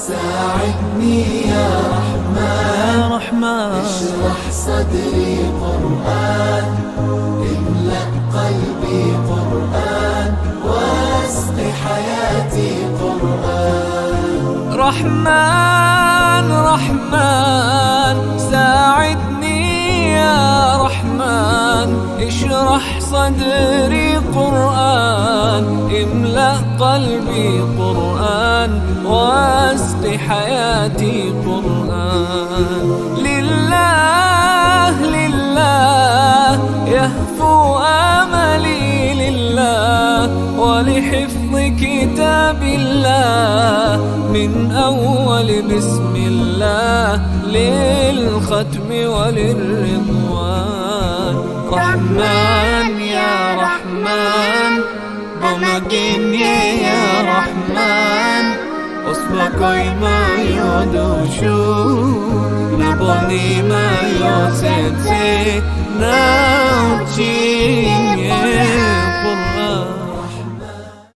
ساعدني يا رحمن اشرح صدري قرآن، املأ قلبي قرآن، واسق حياتي قرآن. رحمن رحمن ساعدني يا رحمن، اشرح صدري قرآن، املأ قلبي قرآن، واسق حياتي قرآن. لله لله يهفو آملي لله، ولحفظ كتاب الله من أول بسم الله للختم وللرضوان. رحمن يا رحمن بمجيني يا رحمن، أصبحي ما يدوشو نبني ما يوسيتي